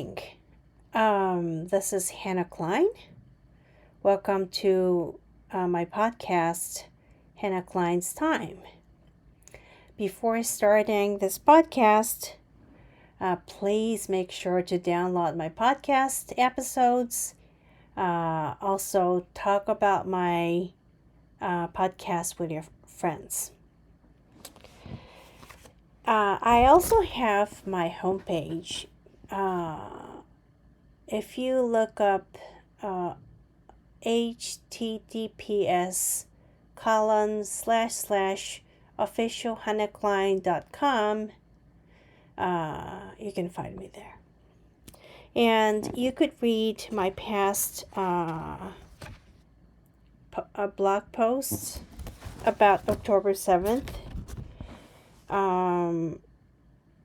morning. This is Hannah Klein. Welcome to my podcast, Hannah Klein's Time. Before starting this podcast, please make sure to download my podcast episodes. Also, talk about my podcast with your friends. I also have my homepage. If you look up https://officialhannahklein.com, you can find me there. And you could read my past blog posts about October 7th.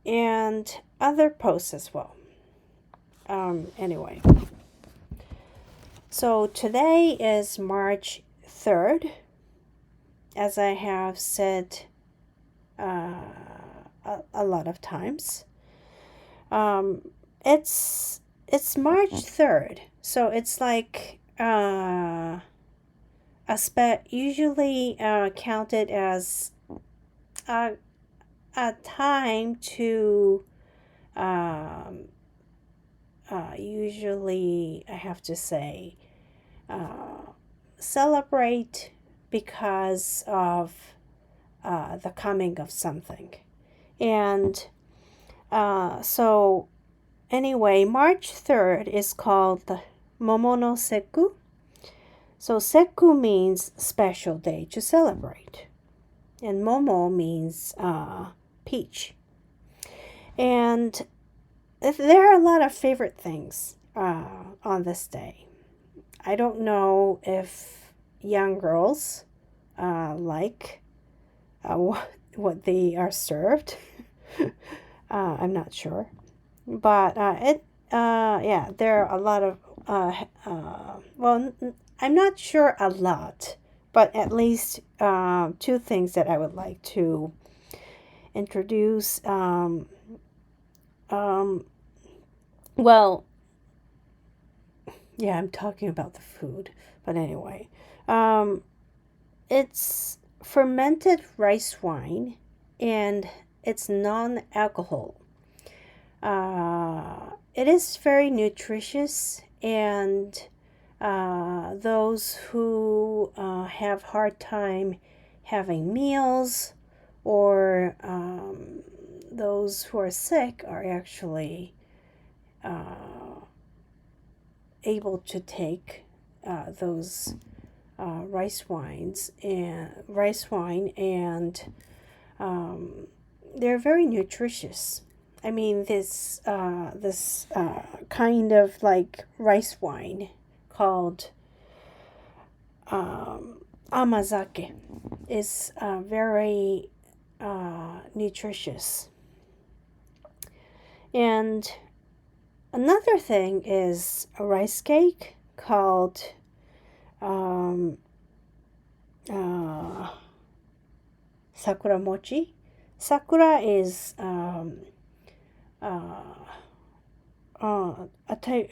And other posts as well. Anyway. So today is March 3rd. As I have said a lot of times. It's March 3rd. So it's like usually counted as a time to usually I have to say celebrate because of the coming of something. And so anyway, March 3rd is called Momo no Sekku. So Sekku means special day to celebrate. And Momo means peach. And there are a lot of favorite things on this day. I don't know if young girls like what they are served. I'm not sure. But there are a lot of, I'm not sure a lot, but at least two things that I would like to introduce. I'm talking about the food, but anyway, it's fermented rice wine, and it's non-alcohol. It is very nutritious, and those who have hard time having meals, or those who are sick are actually able to take those rice wine, and they're very nutritious. I mean, this kind of like rice wine called amazake is very nutritious. And another thing is a rice cake called sakura mochi. Sakura is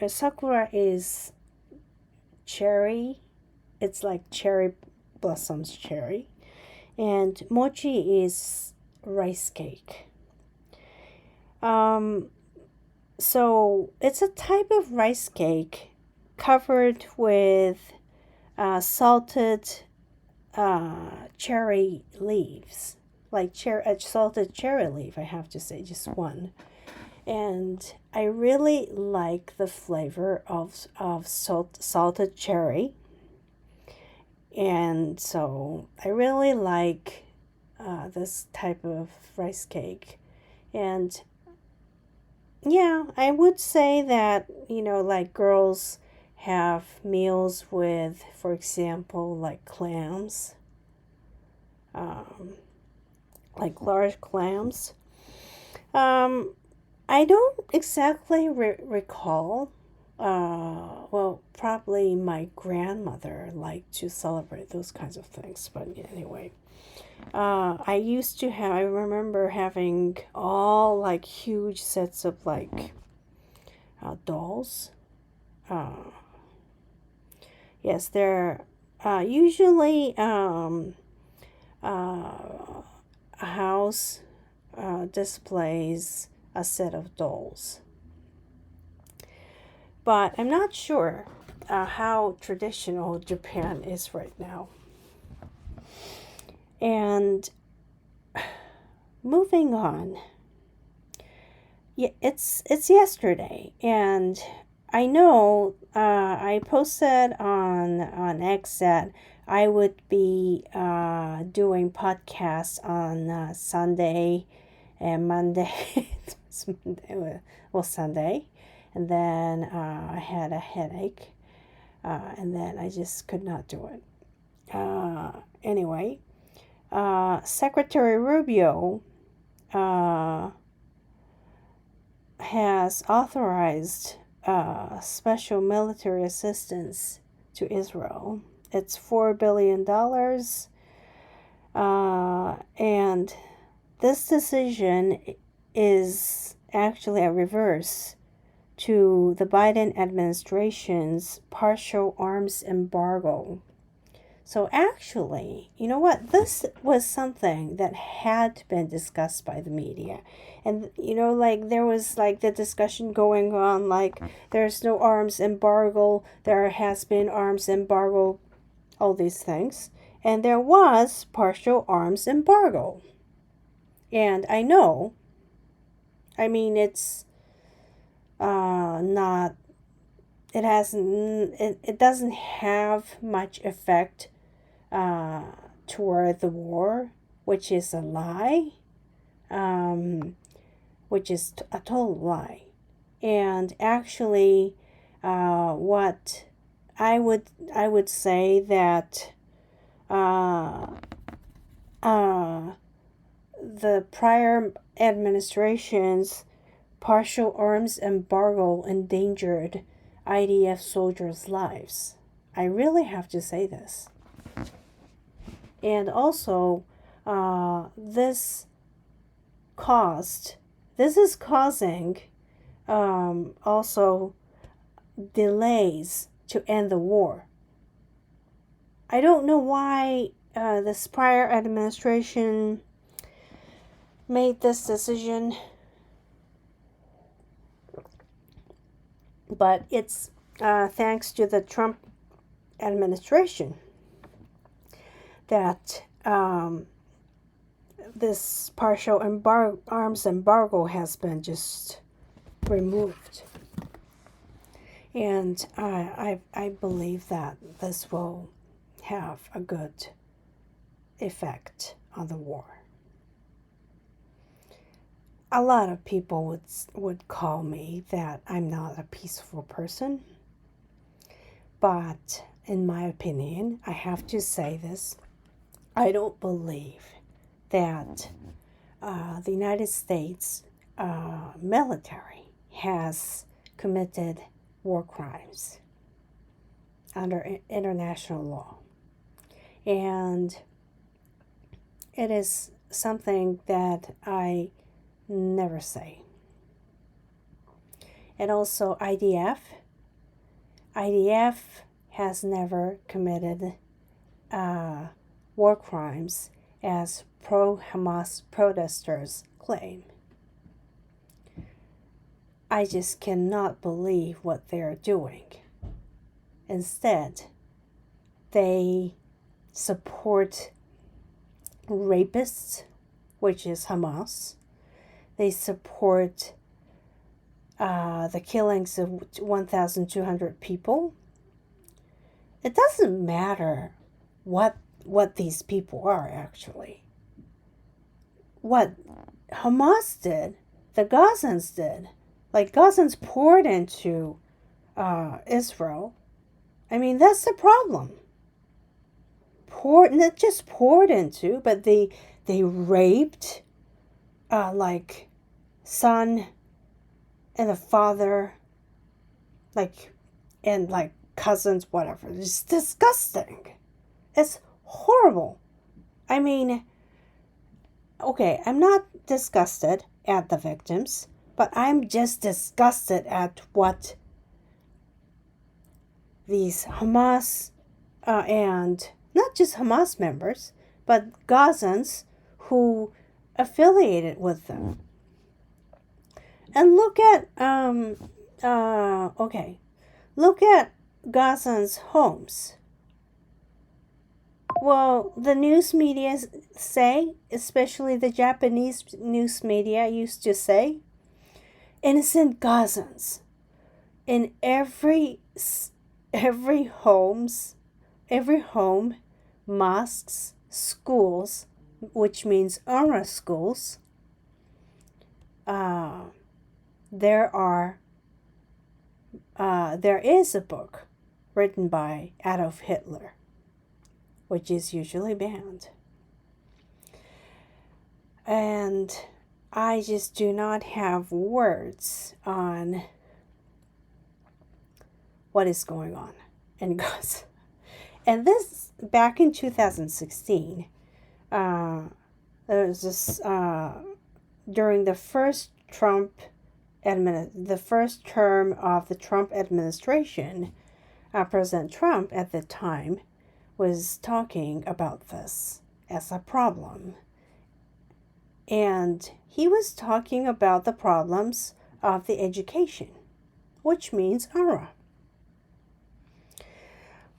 sakura is cherry. It's like cherry blossoms cherry. And mochi is rice cake. So it's a type of rice cake covered with salted cherry leaves, like salted cherry leaf, I have to say, just one. And I really like the flavor of salted cherry. And so I really like this type of rice cake. And yeah, I would say that, like girls have meals with, for example, like clams, like large clams. I don't exactly recall. Probably my grandmother liked to celebrate those kinds of things. But anyway, I remember having all like huge sets of like dolls. Yes, they're usually a house displays a set of dolls. But I'm not sure how traditional Japan is right now. And moving on, yeah, it's yesterday, and I know I posted on X that I would be doing podcasts on Sunday and Monday. Sunday, and then I had a headache, and then I just could not do it. Anyway, Secretary Rubio has authorized special military assistance to Israel. It's $4 billion. And this decision is actually a reverse to the Biden administration's partial arms embargo. So actually, you know what? This was something that had been discussed by the media. And, there was the discussion going on, there's no arms embargo, there has been arms embargo, all these things. And there was partial arms embargo. And I know, it's not, it doesn't have much effect toward the war, which is a lie, which is a total lie. And actually, what I would say that the prior administration's partial arms embargo endangered IDF soldiers' lives. I really have to say this. And also, this is causing also delays to end the war. I don't know why this prior administration made this decision, but it's thanks to the Trump administration that this partial arms embargo has been just removed. And I believe that this will have a good effect on the war. A lot of people would call me that I'm not a peaceful person, but in my opinion, I have to say this. I don't believe that the United States military has committed war crimes under international law. And it is something that I never say. And also IDF has never committed war crimes as pro-Hamas protesters claim. I just cannot believe what they're doing. Instead, they support rapists, which is Hamas. They support the killings of 1,200 people. It doesn't matter what these people are, actually. What Hamas did, the Gazans did. Gazans poured into Israel. That's the problem. Not just poured into, but they raped son and the father, and cousins, whatever. It's disgusting. It's horrible. Okay, I'm not disgusted at the victims, But I'm just disgusted at what these Hamas and not just Hamas members, but Gazans who affiliated with them. And look at look at Gazans' homes. Well, the news media say, especially the Japanese news media used to say, innocent Gazans in every home, mosques, schools, which means UNRWA schools. There is a book written by Adolf Hitler, which is usually banned. And I just do not have words on what is going on in Gaza. And this, back in 2016, there was this, during the first term of the Trump administration, President Trump at the time was talking about this as a problem. And he was talking about the problems of the education, which means UNRWA.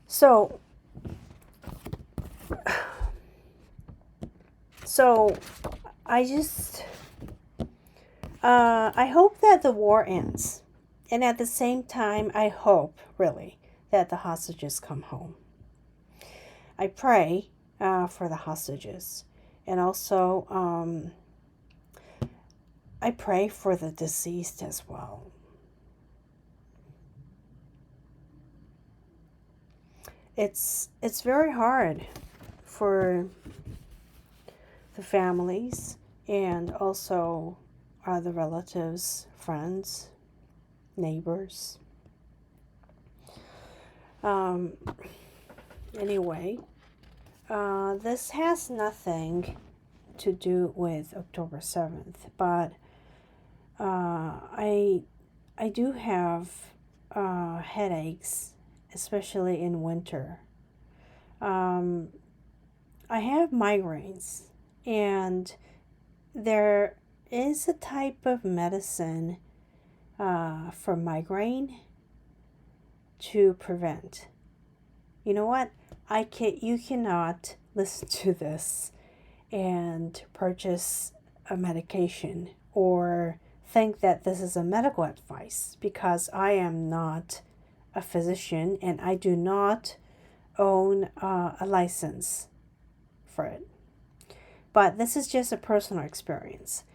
So I just, I hope that the war ends. And at the same time, I hope, really, that the hostages come home. I pray for the hostages. And also, I pray for the deceased as well. It's very hard for the families and also the relatives, friends, neighbors. Anyway, this has nothing to do with October 7th, but I do have headaches, especially in winter. I have migraines, and there is a type of medicine for migraine to prevent. You know what? You cannot listen to this and purchase a medication or think that this is a medical advice, because I am not a physician and I do not own a license for it. But this is just a personal experience.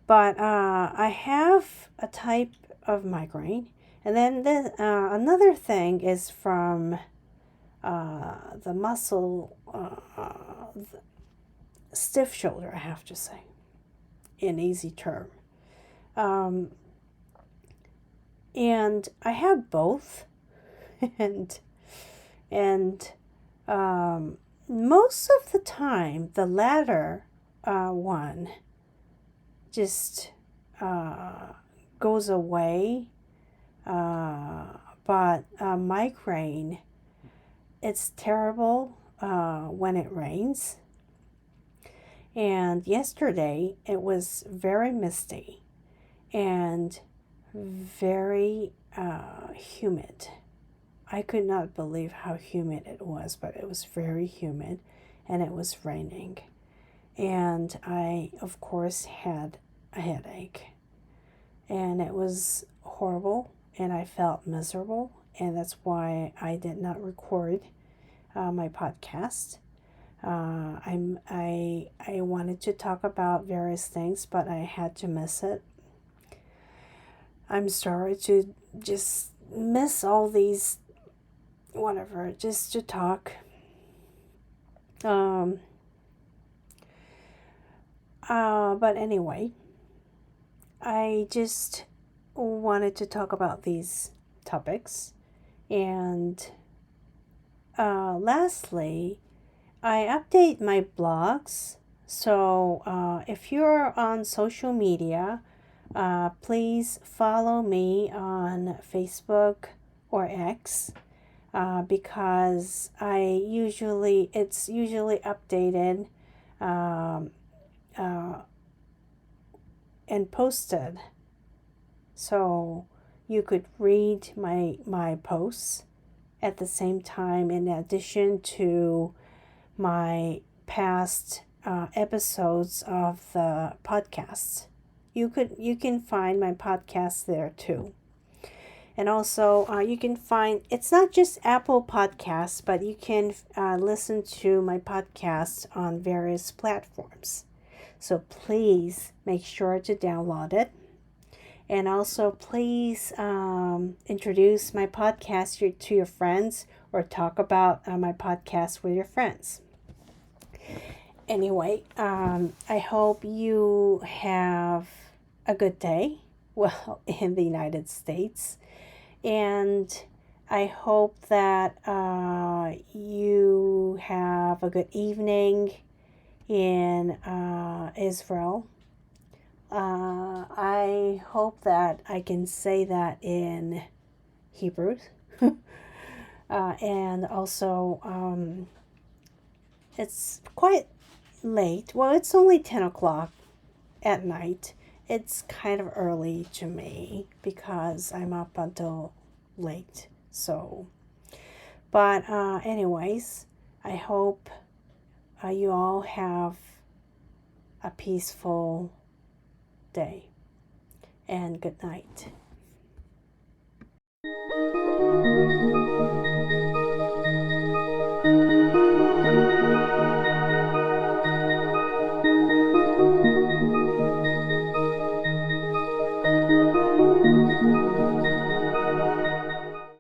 But I have a type of migraine. And then another thing is from the muscle, stiff shoulder, I have to say, in easy term. And I have both. and most of the time, the latter one just goes away. But migraine, it's terrible when it rains. And yesterday it was very misty and very humid. I could not believe how humid it was, but it was very humid and it was raining. And I, of course, had a headache. And it was horrible and I felt miserable. And that's why I did not record my podcast. I wanted to talk about various things, but I had to miss it. I'm sorry to just miss all these, whatever, just to talk. But anyway, I just wanted to talk about these topics. And lastly, I update my blogs. So if you're on social media, Please follow me on Facebook or X because it's usually updated and posted. So you could read my posts at the same time in addition to my past episodes of the podcasts. You can find my podcast there too. And also, you can find, it's not just Apple Podcasts, but you can listen to my podcast on various platforms. So please make sure to download it. And also, please introduce my podcast to your friends or talk about my podcast with your friends. Anyway, I hope you have a good day, well, in the United States. And I hope that you have a good evening in Israel. I hope that I can say that in Hebrew. And also, it's quite late. Well, it's only 10 o'clock at night. It's kind of early to me because I'm up until late. So, but anyways, I hope you all have a peaceful day and good night.